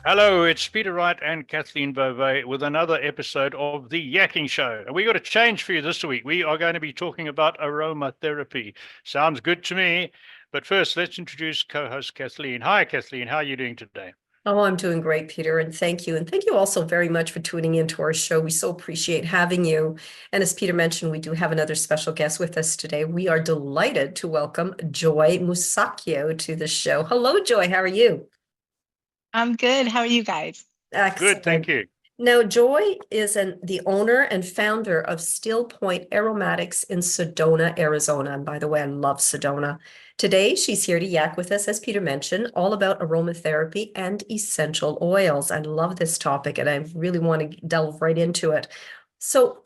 Hello, it's Peter Wright and Kathleen Beauvais with another episode of the Yakking Show. And we got a change for you this week. We are going to be talking about aromatherapy. Sounds good to me. But first, let's introduce co-host Kathleen. Hi, Kathleen. How are you doing today? Oh, I'm doing great, Peter, and thank you. And thank you also very much for tuning into our show. We so appreciate having you. And as Peter mentioned, we do have another special guest with us today. We are delighted to welcome Joy Musacchio to the show. Hello, Joy. How are you? I'm good. How are you guys? Good, thank Excellent. you. Now, Joy is the owner and founder of Still Point Aromatics in Sedona, Arizona. And by the way, I love Sedona. Today, she's here to yak with us, as Peter mentioned, all about aromatherapy and essential oils. I love this topic and I really want to delve right into it. So,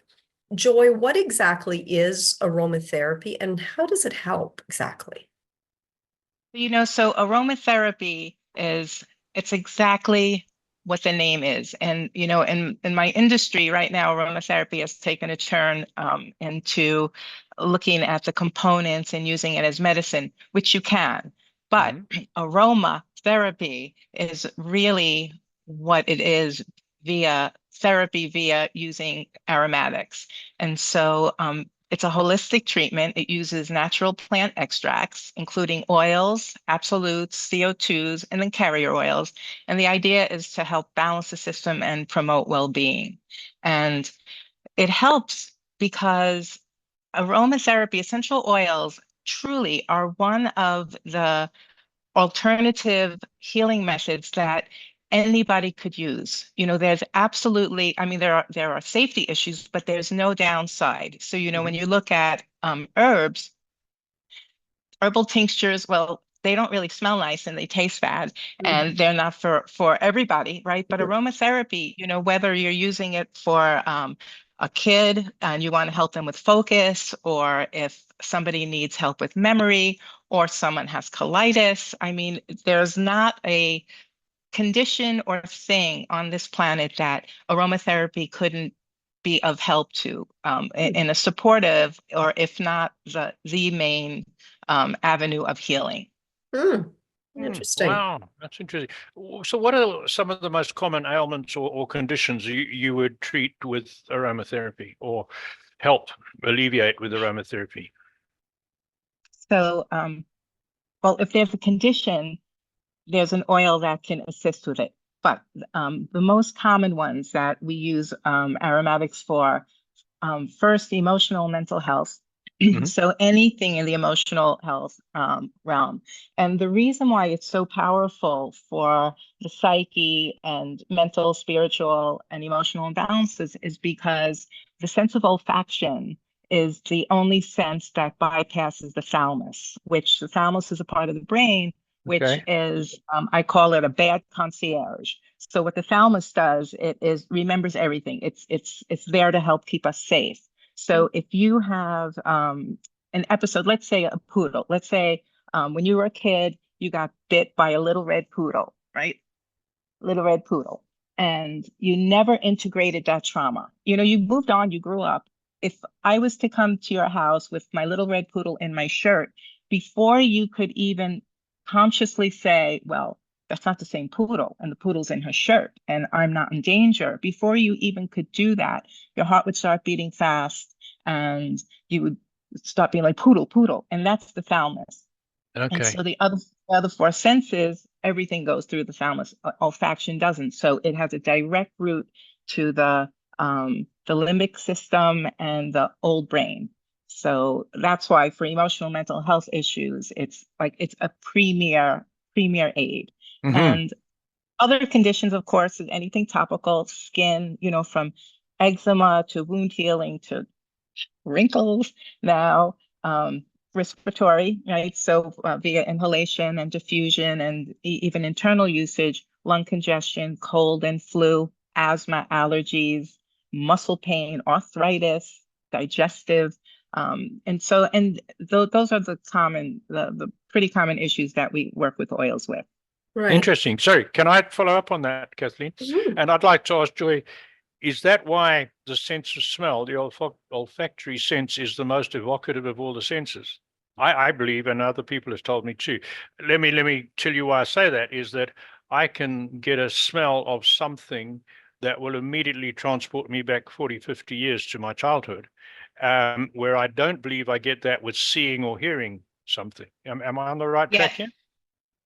Joy, what exactly is aromatherapy and how does it help exactly? So aromatherapy it's exactly what the name is. And, in my industry right now, aromatherapy has taken a turn into looking at the components and using it as medicine, which you can. But Mhm. aromatherapy is really what it is via therapy via using aromatics. And so it's a holistic treatment. It uses natural plant extracts, including oils, absolutes, CO2s, and then carrier oils. And the idea is to help balance the system and promote well-being. And it helps because aromatherapy, essential oils, truly are one of the alternative healing methods that anybody could use. There's absolutely, I mean, there are safety issues, but there's no downside. So, when Mhm. you look at herbs, herbal tinctures, well, they don't really smell nice and they taste bad, Mhm. and they're not for everybody, right? But Mhm. aromatherapy, whether you're using it for a kid and you want to help them with focus, or if somebody needs help with memory, or someone has colitis, I mean, there's not a condition or thing on this planet that aromatherapy couldn't be of help to in a supportive, or if not the main avenue of healing. Hmm. Interesting. Wow, that's interesting. So, what are some of the most common ailments or conditions you would treat with aromatherapy or help alleviate with aromatherapy? So, well, if there's a condition, there's an oil that can assist with it. But the most common ones that we use aromatics for, first, emotional mental health. Hmm. So anything in the emotional health realm. And the reason why it's so powerful for the psyche and mental, spiritual, and emotional imbalances is because the sense of olfaction is the only sense that bypasses the thalamus, which the thalamus is a part of the brain, which Okay. is, I call it a bad concierge. So what the thalamus does, it is remembers everything. It's there to help keep us safe. So if you have an episode, let's say a poodle, let's say when you were a kid, you got bit by a little red poodle, right? Little red poodle. And you never integrated that trauma. You moved on, you grew up. If I was to come to your house with my little red poodle in my shirt, before you could even consciously say, well, that's not the same poodle, and the poodle's in her shirt, and I'm not in danger, before you even could do that, your heart would start beating fast, and you would start being like, poodle, poodle. And that's the thalamus. And Okay. so the other four senses, everything goes through the thalamus. Olfaction doesn't. So it has a direct route to the limbic system and the old brain. So that's why for emotional mental health issues, it's a premier aid. Hmm. And other conditions, of course, is anything topical, skin, from eczema to wound healing to wrinkles now, respiratory, right? So via inhalation and diffusion and even internal usage, lung congestion, cold and flu, asthma, allergies, muscle pain, arthritis, digestive. Those are the pretty common issues that we work with oils with. Right. Interesting. Sorry, can I follow up on that, Kathleen? Mhm. And I'd like to ask Joy, is that why the sense of smell, the olfactory sense, is the most evocative of all the senses? I believe, and other people have told me too. Let me tell you why I say that, is that I can get a smell of something that will immediately transport me back 40, 50 years to my childhood, where I don't believe I get that with seeing or hearing something. Am I on the right Yeah. track here?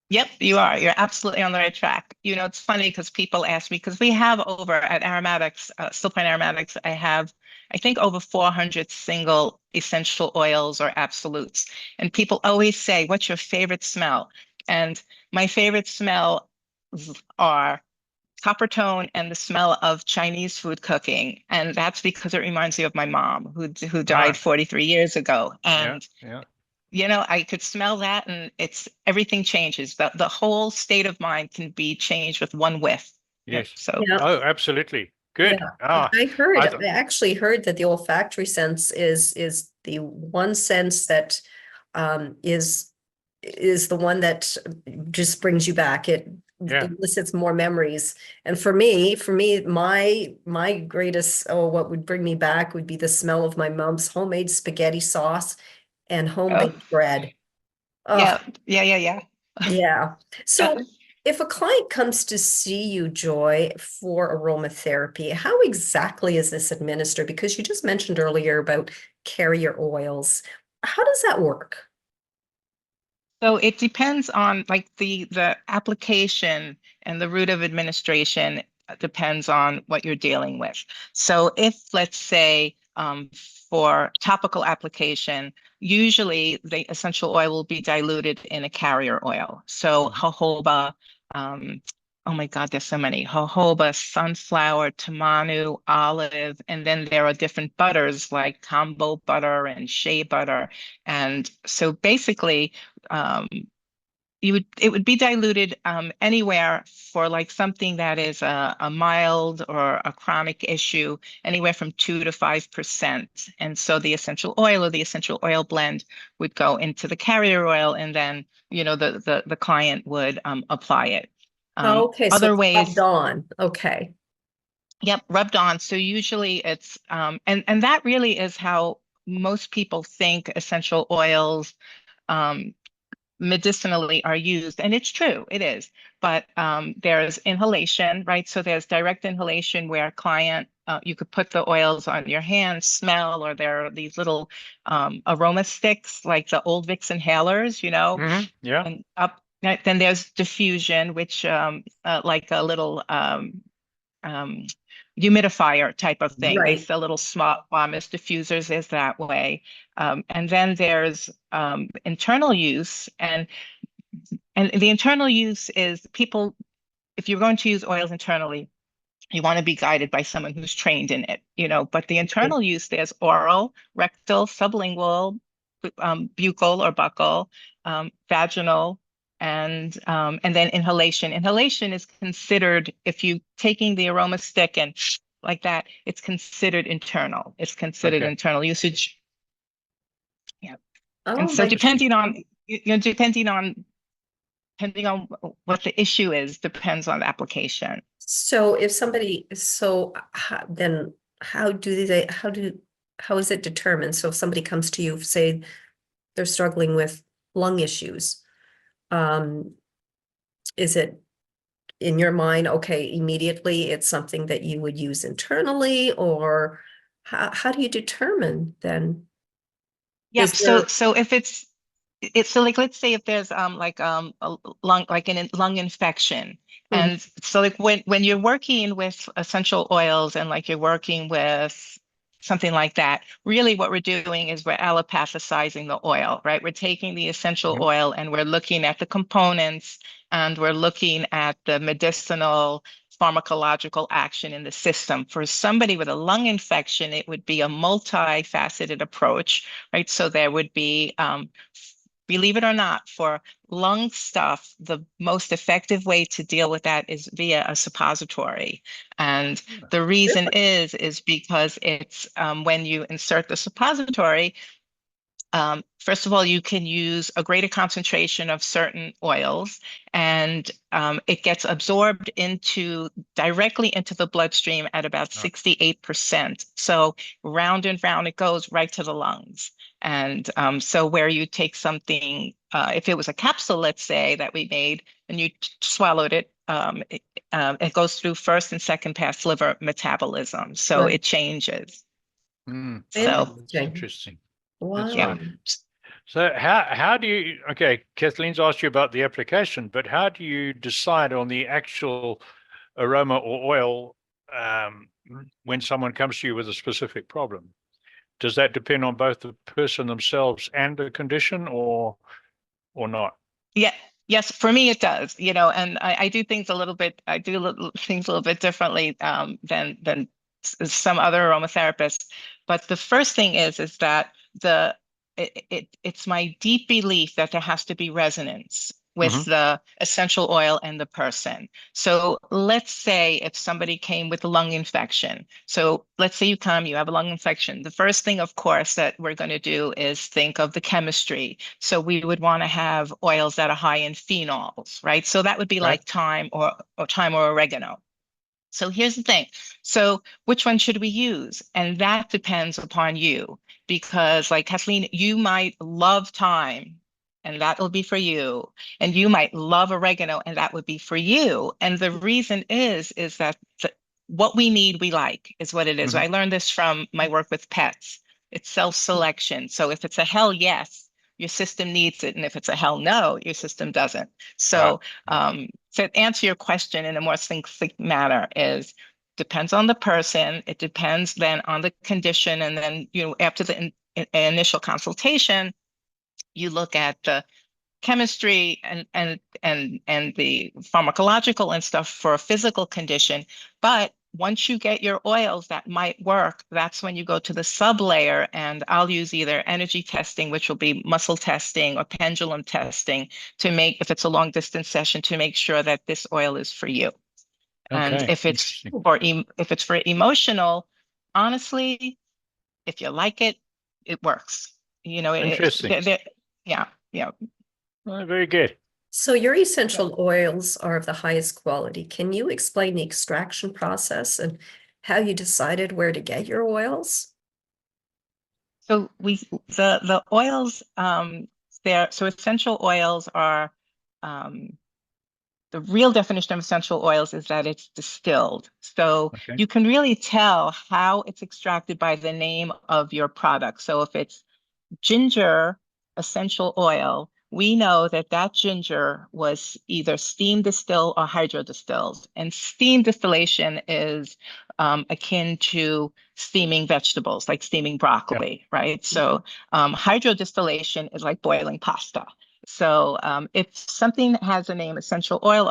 Yep, you are. You're absolutely on the right track. It's funny because people ask me, because we have over at Aromatics, Still Point Aromatics, I think, over 400 single essential oils or absolutes. And people always say, what's your favorite smell? And my favorite smells are copper tone and the smell of Chinese food cooking. And that's because it reminds me of my mom who died 43 years ago. Yeah, And yeah. I could smell that, and everything changes. The whole state of mind can be changed with one whiff. Yes. So Yeah. Oh, absolutely. Good. Yeah, I I actually heard that the olfactory sense is the one sense that is the one that just brings you back. It Yeah. elicits more memories. And for me, my greatest what would bring me back would be the smell of my mom's homemade spaghetti sauce and home oh, baked bread. Oh, yeah, yeah. yeah. Uh, So if a client comes to see you, Joy, for aromatherapy, how exactly is this administered? Because you just mentioned earlier about carrier oils. How does that work? So it depends on, like, the application and the route of administration depends on what you're dealing with. So if, let's say, for topical application, usually the essential oil will be diluted in a carrier oil. So Mhm. jojoba, um, oh my God, there's so many. Jojoba, sunflower, tamanu, olive, and then there are different butters like combo butter and shea butter. And so basically, um, it would be diluted anywhere for, like, something that is a mild or a chronic issue, anywhere from 2 to 5%. And so the essential oil or the essential oil blend would go into the carrier oil, and then the client would apply it. Okay, so Other it's rubbed ways, on. Okay. yep, rubbed on. So usually it's and that really is how most people think essential oils um, medicinally are used. And it's true, it is. But there's inhalation, right? So there's direct inhalation where you could put the oils on your hands, smell, or there are these little aroma sticks like the old Vicks inhalers, Yeah. and up. Then there's diffusion, which like a little um, humidifier type of thing. They Right. sell little small mist diffusers is that way. And then there's internal use, and the internal use is people, if you're going to use oils internally, you want to be guided by someone who's trained in it, but the internal use, there's oral, rectal, sublingual, buccal or buccal, vaginal, and then inhalation. Inhalation is considered, if you taking the aroma stick and like that, it's considered internal. It's considered Okay. internal usage. Yeah. And Oh so my, depending on what the issue is, depends on the application. so if somebody, then how is it determined? So if somebody comes to you, say they're struggling with lung issues, um, is it in your mind, okay, immediately it's something that you would use internally, or how do you determine then? Yep. Is So there, so if it's so, like, let's say if there's like a lung, like an lung infection. Mhm. And so, like, when you're working with essential oils, and like you're working with something like that, really what we're doing is we're allopathicizing the oil, right? We're taking the essential Mhm. oil and we're looking at the components, and we're looking at the medicinal pharmacological action in the system. For somebody with a lung infection, it would be a multifaceted approach, right? So there would be believe it or not, for lung stuff, the most effective way to deal with that is via a suppository. And the reason really? is because it's when you insert the suppository, first of all, you can use a greater concentration of certain oils, and it gets absorbed directly into the bloodstream at about Ah, 68%. So round and round it goes right to the lungs. And so where you take something, if it was a capsule, let's say, that we made, and you swallowed it, it goes through first and second pass liver metabolism, so Right. it changes. That's Interesting. interesting. That's Wow. right. So how do you, okay, Kathleen's asked you about the application, but how do you decide on the actual aroma or oil when someone comes to you with a specific problem? Does that depend on both the person themselves and the condition, or not? Yeah, yes, for me it does, and I do things a little bit, things a little bit differently than some other aromatherapists. But the first thing is that it's my deep belief that there has to be resonance with the essential oil and the person. So let's say if somebody came with a lung infection. So let's say you have a lung infection. The first thing, of course, that we're going to do is think of the chemistry. So we would want to have oils that are high in phenols, right? So that would be Right. like thyme or oregano. So here's the thing. So which one should we use? And that depends upon you, because like Kathleen, you might love thyme and that will be for you. And you might love oregano and that would be for you. And the reason is that what we need, we like, is what it is. I learned this from my work with pets. It's self-selection. So if it's a hell yes, your system needs it. And if it's a hell no, your system doesn't. So to answer your question in a more succinct manner is depends on the person. It depends then on the condition. And then, after the initial consultation, you look at the chemistry and the pharmacological and stuff for a physical condition. But once you get your oils that might work, that's when you go to the sublayer, and I'll use either energy testing, which will be muscle testing, or pendulum testing to make, if it's a long distance session, to make sure that this oil is for you. And Okay. if it's for emotional, honestly, if you like it, it works. Interesting. Yeah. Oh, very good. So your essential oils are of the highest quality. Can you explain the extraction process and how you decided where to get your oils? So the oils so essential oils are the real definition of essential oils is that it's distilled. So Okay. you can really tell how it's extracted by the name of your product. So if it's ginger essential oil, we know that that ginger was either steam distilled or hydro distilled. And steam distillation is akin to steaming vegetables, like steaming broccoli, right? So hydro distillation is like boiling pasta. So if something has a name essential oil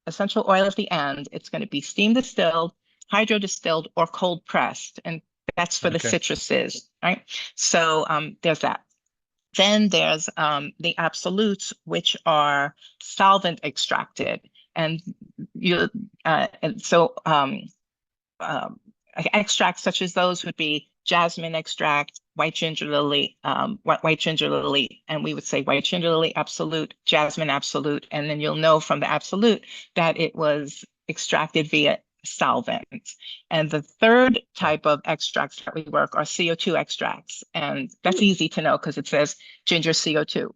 at the end, it's going to be steam distilled, hydro distilled, or cold pressed. And that's for the citruses, right? So there's that. Then there's the absolutes, which are solvent extracted. And extracts such as those would be jasmine extract, white ginger lily, and we would say white ginger lily absolute, jasmine absolute, and then you'll know from the absolute that it was extracted via solvents. And the third type of extracts that we work are CO2 extracts, and that's easy to know because it says ginger CO2.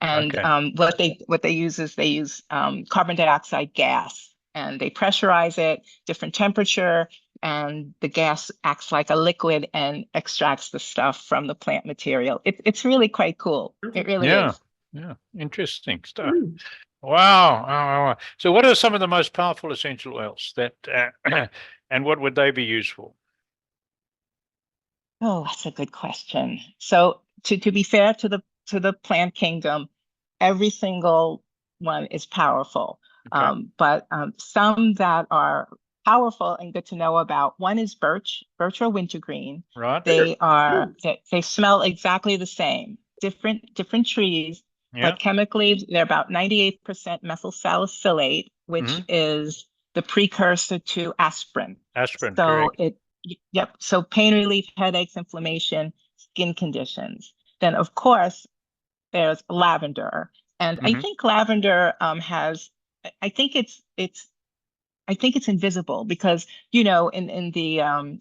And what they use is they use carbon dioxide gas, and they pressurize it, different temperature, and the gas acts like a liquid and extracts the stuff from the plant material. It's really quite cool. It really is. Yeah, interesting stuff. Wow. So what are some of the most powerful essential oils that, and what would they be used for? Oh, that's a good question. So to be fair to the plant kingdom, every single one is powerful. But some that are powerful and good to know about. One is birch or wintergreen. Right. They smell exactly the same. Different trees, but chemically they're about 98% methyl salicylate, which is the precursor to aspirin. Aspirin, So correct. So pain relief, headaches, inflammation, skin conditions. Then of course there's lavender. And I think lavender has, I think it's invisible because, in the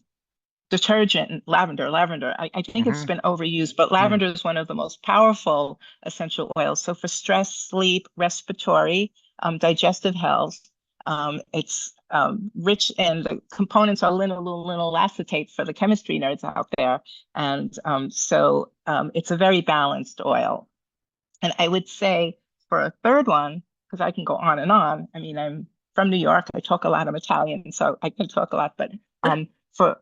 detergent, lavender, I think it's been overused, but lavender is one of the most powerful essential oils. So for stress, sleep, respiratory, digestive health, It's rich, and the components are linyl acetate for the chemistry nerds out there. And so it's a very balanced oil. And I would say for a third one, because I can go on and on. I mean, I'm from New York. I talk a lot of Italian, so I can talk a lot. But for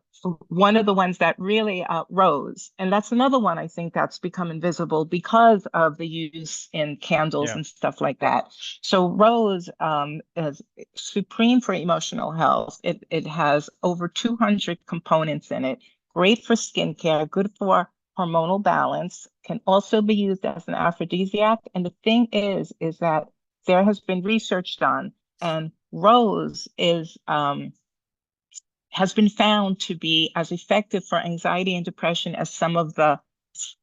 one of the ones that really rose, and that's another one I think that's become invisible because of the use in candles Yeah. and stuff like that. So rose is supreme for emotional health. It has over 200 components in it. Great for skincare, good for hormonal balance, can also be used as an aphrodisiac. And the thing is that there has been research done, and rose has been found to be as effective for anxiety and depression as some of the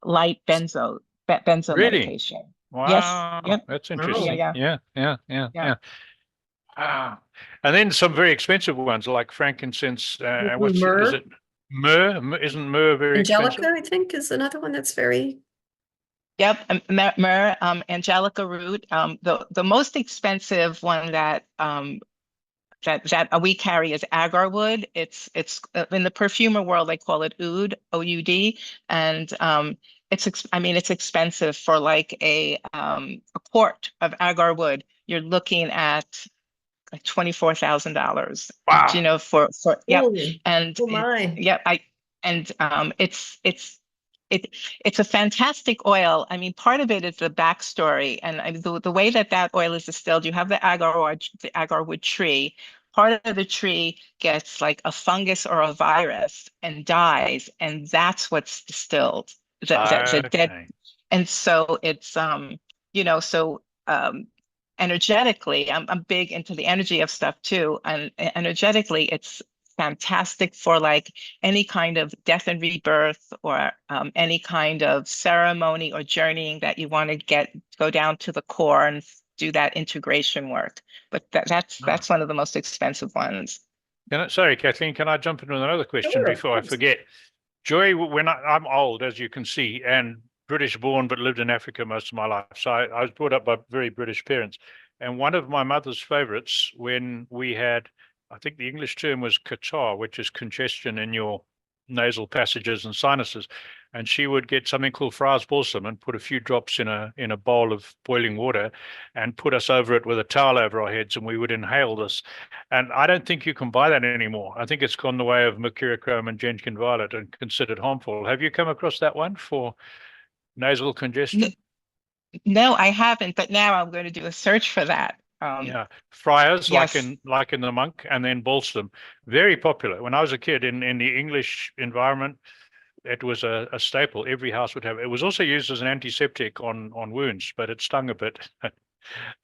light benzo Really? medication. Yes. Wow. Yep. That's Oh, interesting. Yeah. Yeah. Ah. And then some very expensive ones like frankincense. Is myrrh. it myrrh? Isn't myrrh very expensive? Angelica, I think, is another one that's very. Yep, myrrh, angelica root. The most expensive one that that we carry is agar wood. It's in the perfumer world they call it oud, O-U-D, and I mean it's expensive. For like a quart of agar wood, you're looking at like $24,000. Wow. You know, for yep, Oh, and oh my. yep, it's a fantastic oil. I mean, part of it is the backstory, and the way that oil is distilled. You have the agarwood tree. Part of the tree gets like a fungus or a virus and dies, and that's what's distilled. The dead, Okay. and so it's so energetically, I'm big into the energy of stuff too, and energetically, it's fantastic for like any kind of death and rebirth, or any kind of ceremony or journeying that you want to go down to the core and do that integration work. But Ah. that's one of the most expensive ones. Sorry, Kathleen, can I jump in with another question Sure, of before I course. forget? Joy, I'm old, as you can see, and British born, but lived in Africa most of my life. So I was brought up by very British parents. And one of my mother's favorites, when we had, I think the English term was catarrh, which is congestion in your nasal passages and sinuses. And she would get something called Fry's balsam and put a few drops in a bowl of boiling water and put us over it with a towel over our heads, and we would inhale this. And I don't think you can buy that anymore. I think it's gone the way of mercurochrome and gentian violet and considered harmful. Have you come across that one for nasal N- congestion? no, I haven't, but now I'm going to do a search for that. Yeah, friars Yes. like in the monk, and then balsam, very popular. When I was a kid in the English environment, it was a staple. Every house would have. It was also used as an antiseptic on wounds, but it stung a bit.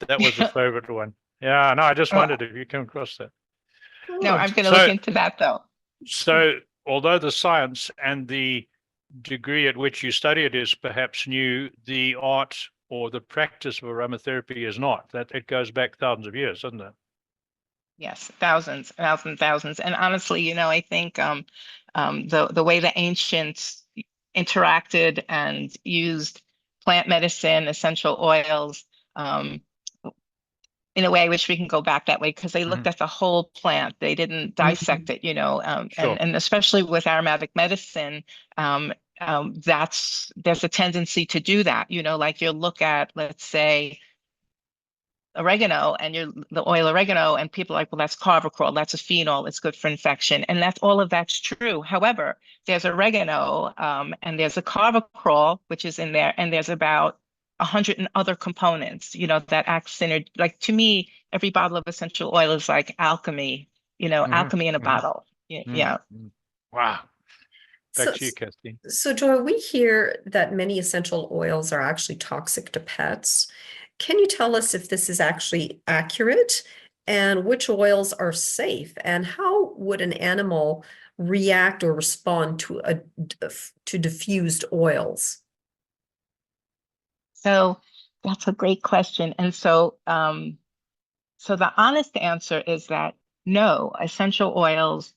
That was a favorite one. Yeah, no, I just Oh, wondered if you come across that. no, Good. I'm going to look So, into that though. so although the science and the degree at which you study it is perhaps new, the art or the practice of aromatherapy is not. That it goes back thousands of years, doesn't it? Yes, thousands. And honestly, I think the way the ancients interacted and used plant medicine, essential oils, um, in a way I wish we can go back that way, because they looked Mhm. at the whole plant. They didn't dissect Mhm. it, Sure. and especially with aromatic medicine, there's a tendency to do that. Like you'll look at, let's say, oregano, and the oil oregano, and people are like, well, that's carvacrol, that's a phenol, it's good for infection, and all of that's true. However, there's oregano, and there's a carvacrol which is in there, and there's about 100 and other components, that act synergy. Like, to me, every bottle of essential oil is like alchemy, Hmm. alchemy in a Hmm. bottle. Yeah, Hmm. yeah. Wow. Back So, to you, Kathleen. so Joy, we hear that many essential oils are actually toxic to pets. Can you tell us if this is actually accurate and which oils are safe? And how would an animal react or respond to diffused oils? So that's a great question. And so the honest answer is that no, essential oils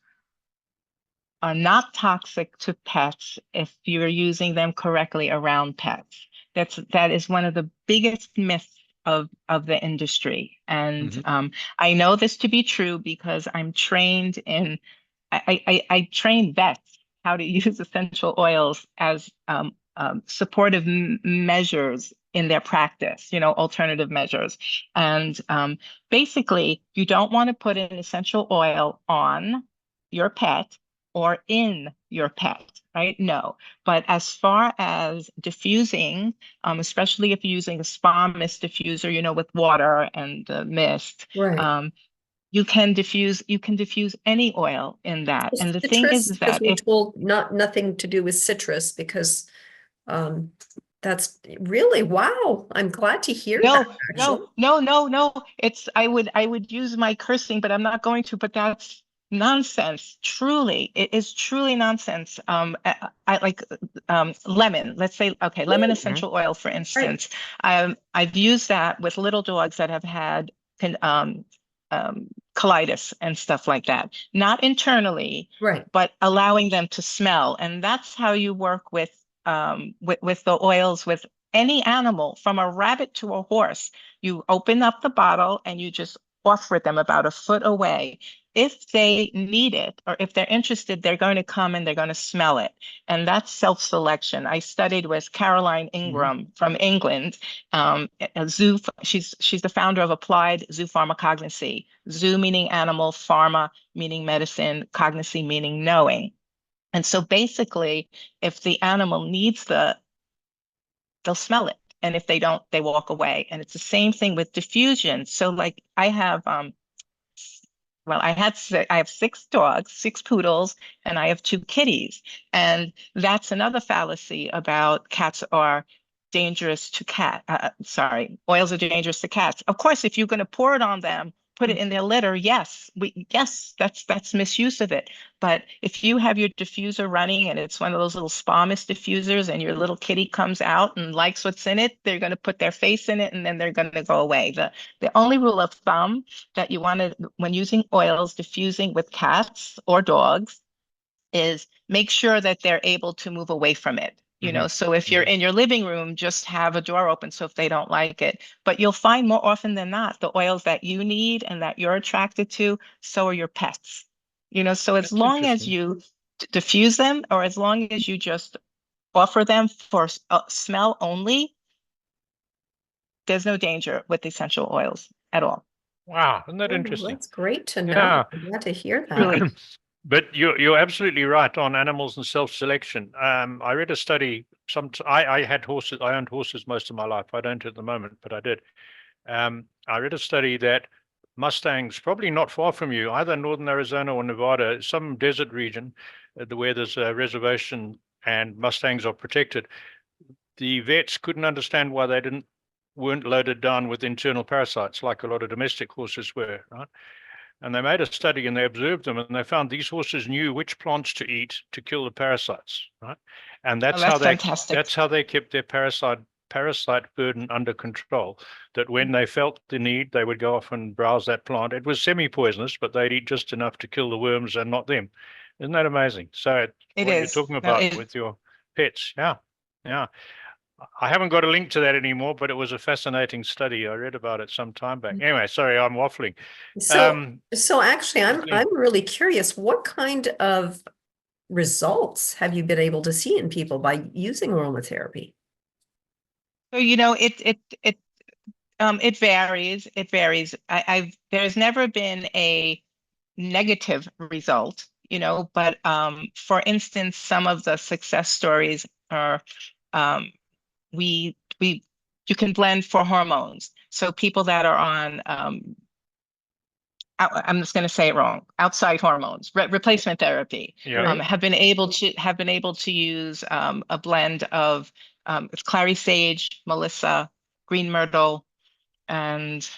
are not toxic to pets if you're using them correctly around pets. That is one of the biggest myths of the industry. And Mhm. I know this to be true because I'm trained in, I train vets how to use essential oils as supportive measures in their practice, alternative measures. And basically, you don't want to put an essential oil on your pet or in your pet, right? No. But as far as diffusing, especially if you're using a spa mist diffuser, with water and mist, Right. you can diffuse any oil in that. And the thing is Citrus, because that we're if told nothing to do with citrus because um that's really wow. I'm glad to hear that no, actually. no, I would use my cursing, but I'm not going to, but that's nonsense. Truly, it is truly nonsense. I like lemon. Let's say, okay, lemon Mhm. essential oil, for Right, instance. I've used that with little dogs that have had con- um, colitis and stuff like that. Not internally, right. but allowing them to smell. And that's how you work with the oils with any animal, from a rabbit to a horse. You open up the bottle and you just offer them about a foot away. If they need it or if they're interested, they're going to come and they're going to smell it. And that's self-selection. I studied with Caroline Mhm. Ingram from England, a zoo. She's the founder of Applied Zoopharmacognosy. Zoo meaning animal, pharma meaning medicine, cognosy meaning knowing. And so basically, if the animal needs they'll smell it. And if they don't, they walk away. And it's the same thing with diffusion. So like I have well, I have 6 dogs, 6 poodles, and I have 2 kitties. And that's another fallacy about cats are dangerous to sorry, oils are dangerous to cats. Of course, if you're going to pour it on them, put it in their litter, yes, that's misuse of it. But if you have your diffuser running and it's one of those little spa mist diffusers and your little kitty comes out and likes what's in it, they're going to put their face in it and then they're going to go away. The only rule of thumb that you want to, when using oils, diffusing with cats or dogs, is make sure that they're able to move away from it. Mhm. So if you're Mhm. in your living room, just have a door open so if they don't like it. But you'll find more often than not the oils that you need and that you're attracted to, so are your pets. So as That's long as interesting. you diffuse them or as long as you just offer them for smell only, there's no danger with essential oils at all. Wow, isn't that Oh, interesting? that's great to know. Yeah. I'm glad to hear that. Truly. But you're absolutely right on animals and self-selection. I read a study. I had horses. I owned horses most of my life. I don't at the moment, but I did. I read a study that Mustangs, probably not far from you, either northern Arizona or Nevada, some desert region, where there's a reservation and Mustangs are protected. The vets couldn't understand why they weren't loaded down with internal parasites like a lot of domestic horses were, right? And they made a study and they observed them and they found these horses knew which plants to eat to kill the parasites, right? And Oh, that's fantastic. that's how they kept their parasite burden under control. That when they felt the need, they would go off and browse that plant. It was semi-poisonous, but they'd eat just enough to kill the worms and not them. Isn't that amazing? So It what you're is. talking No, about with your pets, yeah, yeah. I haven't got a link to that anymore, but it was a fascinating study. I read about it some time back. Anyway, sorry, I'm waffling. So, Um, so actually, I'm Kathleen. I'm really curious. What kind of results have you been able to see in people by using aromatherapy? So, it varies. It varies. There's never been a negative result, but for instance, some of the success stories are um, we you can blend for hormones. So people that are on I'm just going to say it wrong. Outside hormones, replacement therapy, Yeah. Right. have been able to use a blend of it's clary sage, melissa, green myrtle, and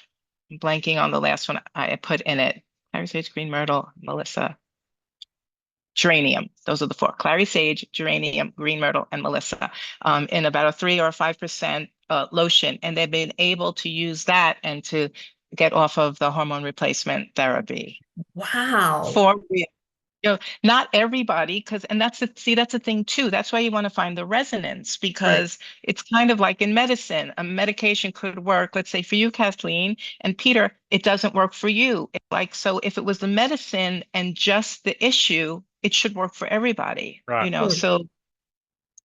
I'm blanking on the last one I put in it. Clary sage, green myrtle, melissa, geranium. Those are the 4: clary sage, geranium, green myrtle, and melissa, in about a 3 or 5% lotion. And they've been able to use that and to get off of the hormone replacement therapy Wow. for real. Not everybody, because, and that's that's the thing too. That's why you want to find the resonance, because it's kind of like in medicine. A medication could work, let's say for you, Kathleen, and Peter, it doesn't work for you. Like, so if it was the medicine and just the issue, it should work for everybody, Right. so,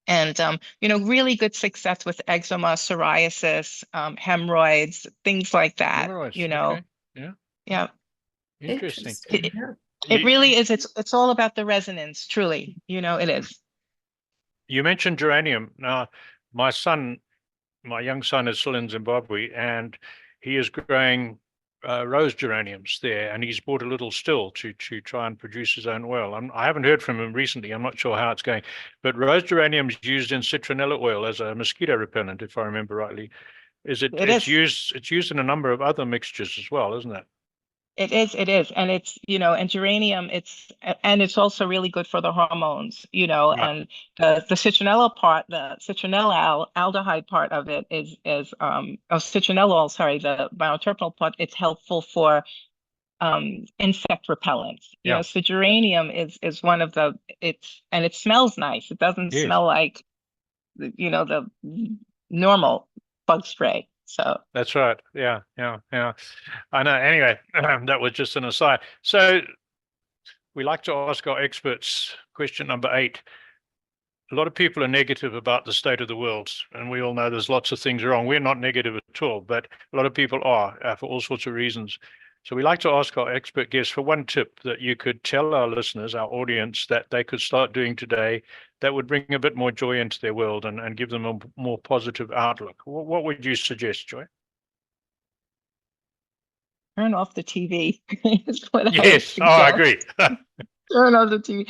and, really good success with eczema, psoriasis, hemorrhoids, things like that, Hemorrhoids. Okay. Yeah. Yeah. Interesting. Interesting. Yeah. It really is. It's all about the resonance, truly. It is. You mentioned geranium. Now, my young son is still in Zimbabwe, and he is growing rose geraniums there, and he's bought a little still to try and produce his own oil. I haven't heard from him recently. I'm not sure how it's going, but rose geranium is used in citronella oil as a mosquito repellent, if I remember rightly. It's used in a number of other mixtures as well, isn't it? It is. And it's, and geranium, it's also really good for the hormones, Right. and the citronella part, the citronella aldehyde part of it is citronellol, sorry, the bioterpinol part, it's helpful for insect repellents. Yeah. So geranium is one of and it smells nice. It doesn't Yes. smell like, the normal bug spray. So That's right. Yeah. I know. Anyway, that was just an aside. So we like to ask our experts question number 8. A lot of people are negative about the state of the world, and we all know there's lots of things wrong. We're not negative at all, but a lot of people are for all sorts of reasons. So we like to ask our expert guests for one tip that you could tell our listeners, our audience, that they could start doing today that would bring a bit more joy into their world and give them a more positive outlook. What would you suggest, Joy? turn off the TV is what I would Yes. Oh, I suggest. agree. Turn off the TV.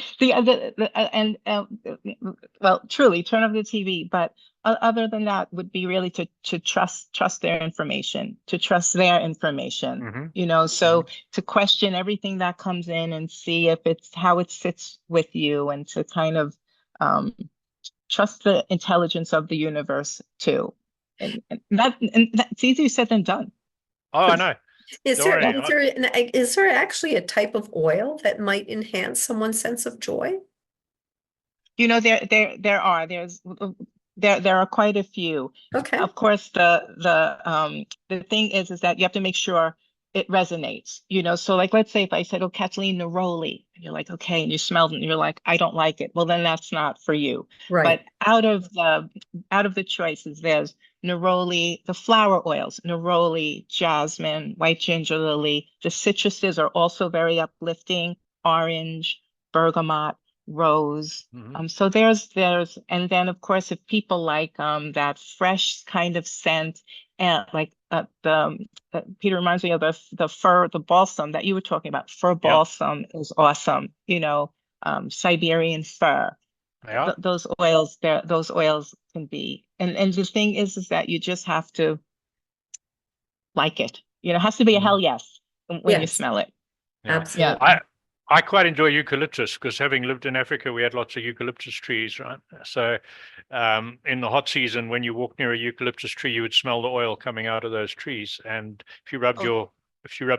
Well, truly, turn off the TV. But other than that, would be really to trust their information, to trust their information. Mhm. So to question everything that comes in and see if it's how it sits with you, and to kind of trust the intelligence of the universe too. And that's easier said than done. Oh, I know. Is Don't there, worry. is there actually a type of oil that might enhance someone's sense of joy? There are quite a few. Okay. Of course, the thing is that you have to make sure it resonates. So like, let's say if I said, "Oh, Kathleen, neroli," and you're like, "Okay," and you smelled it and you're like, "I don't like it." Well, then that's not for you. Right. But out of the choices, there's neroli, the flower oils, neroli, jasmine, white ginger lily. The citruses are also very uplifting: orange, bergamot, rose. Mhm. So and then of course, if people like that fresh kind of scent, and like Peter reminds me of the balsam that you were talking about. Fir balsam is awesome. Siberian fir. Yeah. Those oils can be, and the thing is that you just have to like it. It has to be a hell yes when you smell it. Yeah. Absolutely. I quite enjoy eucalyptus because, having lived in Africa, we had lots of eucalyptus trees, right? So in the hot season, when you walk near a eucalyptus tree, you would smell the oil coming out of those trees. And if you rubbed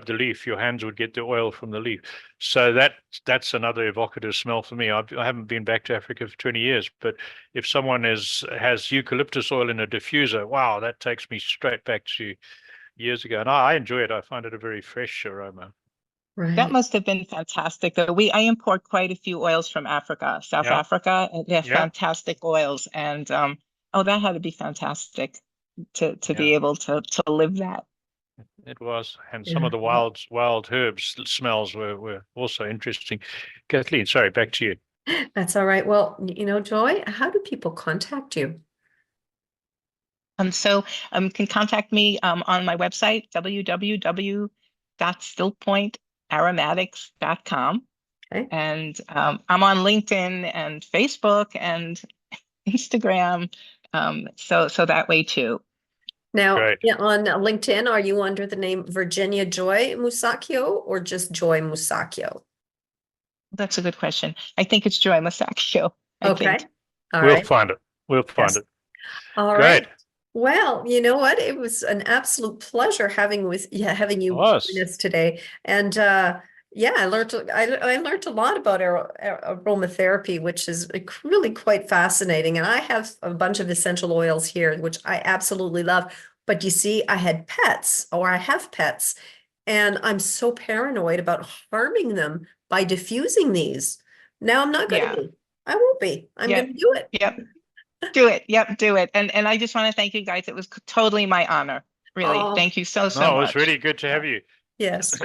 the leaf, your hands would get the oil from the leaf. So that's another evocative smell for me. I haven't been back to Africa for 20 years, but if someone has eucalyptus oil in a diffuser, wow, that takes me straight back to years ago. And I enjoy it. I find it a very fresh aroma. That Right. must have been fantastic. Though I import quite a few oils from Africa, South Yeah. Africa, and they're Yeah. fantastic oils. And that had to be fantastic to Yeah. be able to live that. It was, and some of the wild herbs smells were also interesting. Kathleen, sorry, back to you. That's all right. Well, Joy, how do people contact you? So can contact me on my website, www.stillpointaromatics.com. Okay. And I'm on LinkedIn and Facebook and Instagram. So that way too. Now, Great. on LinkedIn, are you under the name Virginia Joy Musacchio or just Joy Musacchio? That's a good question. I think it's Joy Musacchio. Okay. All We'll right. find it. We'll find Yes. it. All Great. right. Well, you know what? It was an absolute pleasure having you Was. join us today. And Yeah, I learned a lot about aromatherapy, which is really quite fascinating. And I have a bunch of essential oils here, which I absolutely love. But you see, I had pets, or I have pets, and I'm so paranoid about harming them by diffusing these. Now I'm not going to Yeah. be. I won't be. I'm going Yep. to do it. Yep. Do it. Yep. Do it. And I just want to thank you guys. It was totally my honor. Really. Oh, Thank you so, so No, it was much. really good to have you. yes.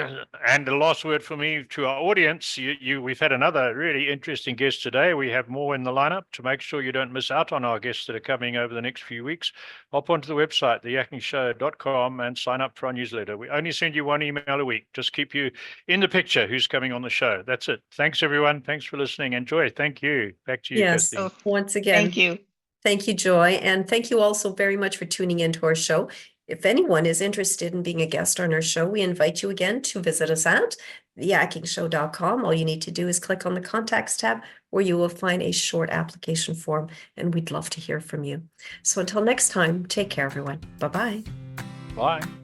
And the last word for me to our audience, we've had another really interesting guest today. We have more in the lineup. To make sure you don't miss out on our guests that are coming over the next few weeks, hop onto the website, theyackingshow.com, and sign up for our newsletter. We only send you one email a week. Just keep you in the picture who's coming on the show. That's it. Thanks, everyone. Thanks for listening. Enjoy. Thank you. Back to you, Yes. Kathleen. So Once again, thank you. thank you, Joy. And thank you also very much for tuning into our show. If anyone is interested in being a guest on our show, we invite you again to visit us at theyakkingshow.com. All you need to do is click on the contacts tab, where you will find a short application form, and we'd love to hear from you. So until next time, take care, everyone. Bye-bye. Bye.